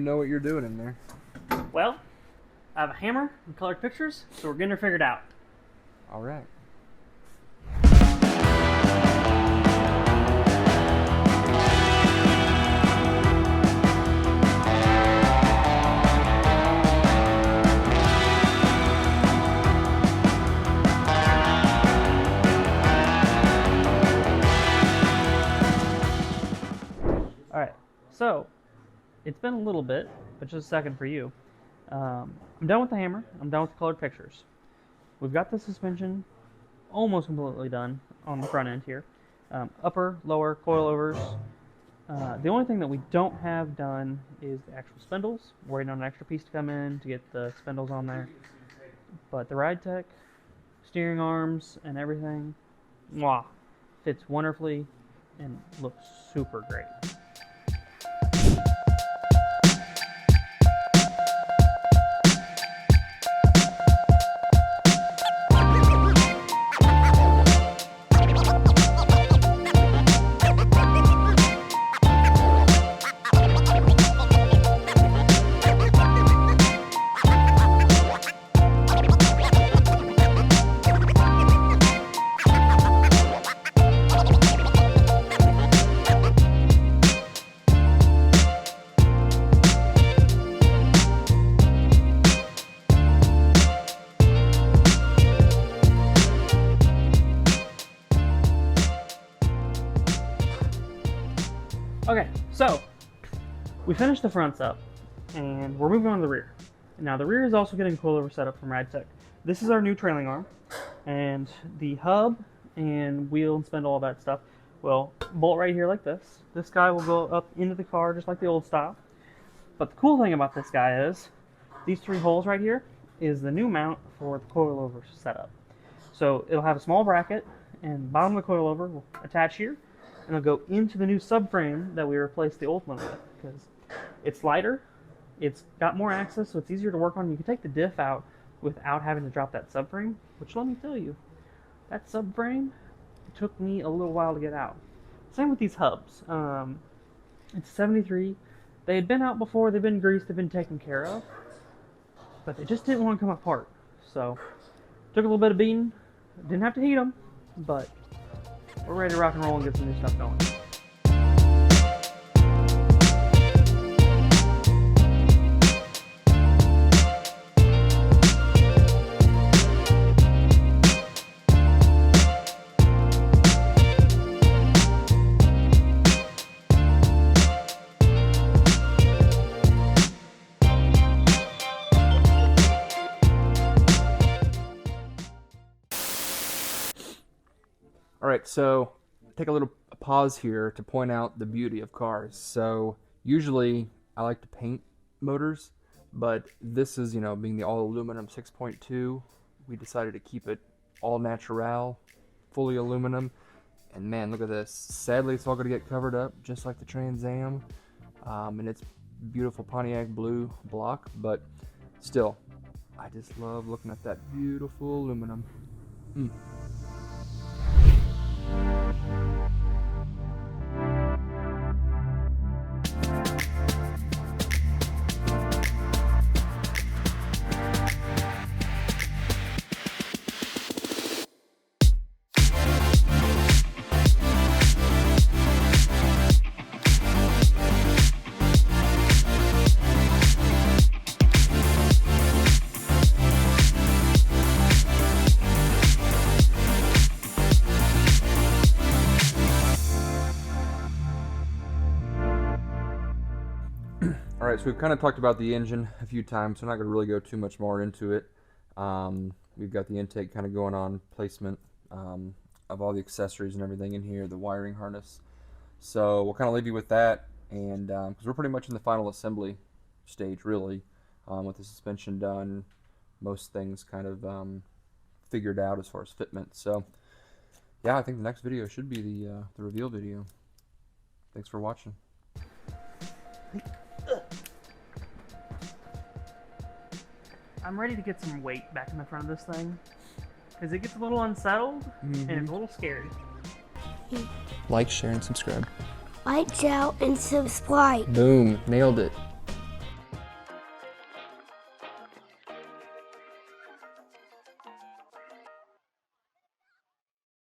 know what you're doing in there. Well, I have a hammer and colored pictures, so we're getting her figured out. All right. Alright, so it's been a little bit, but just a second for you. I'm done with the hammer, I'm done with the colored pictures. We've got the suspension almost completely done on the front end here. Upper, lower, coilovers. The only thing that we don't have done is the actual spindles. We're waiting on an extra piece to come in to get the spindles on there. But the Ridetech, steering arms, and everything, mwah, fits wonderfully and looks super great. Okay, so we finished the fronts up, and we're moving on to the rear. Now the rear is also getting coilover set up from Ridetech. This is our new trailing arm, and the hub and wheel and spindle, all that stuff, will bolt right here like this. This guy will go up into the car just like the old style. But the cool thing about this guy is these three holes right here is the new mount for the coilover setup. So it'll have a small bracket, and the bottom of the coilover will attach here, and it'll go into the new subframe that we replaced the old one with, because it's lighter, it's got more access, so it's easier to work on. You can take the diff out without having to drop that subframe, which, let me tell you, that subframe took me a little while to get out. Same with these hubs. It's 73. They had been out before, they've been greased, they've been taken care of, but they just didn't want to come apart. So took a little bit of beating. Didn't have to heat them, but we're ready to rock and roll and get some new stuff going. Alright, so take a little pause here to point out the beauty of cars. So usually I like to paint motors, but this is, being the all aluminum 6.2, we decided to keep it all natural, fully aluminum. And man, look at this. Sadly, it's all going to get covered up just like the Trans Am, and it's beautiful Pontiac blue block, but still, I just love looking at that beautiful aluminum. Alright, so we've kind of talked about the engine a few times, so I'm not going to really go too much more into it. We've got the intake kind of going on, placement of all the accessories and everything in here, the wiring harness. So we'll kind of leave you with that, and because we're pretty much in the final assembly stage, really, with the suspension done, most things kind of figured out as far as fitment. So yeah, I think the next video should be the reveal video. Thanks for watching. I'm ready to get some weight back in the front of this thing, because it gets a little unsettled and it's a little scary. Like, share, and subscribe. Like, share, and subscribe. Boom, nailed it.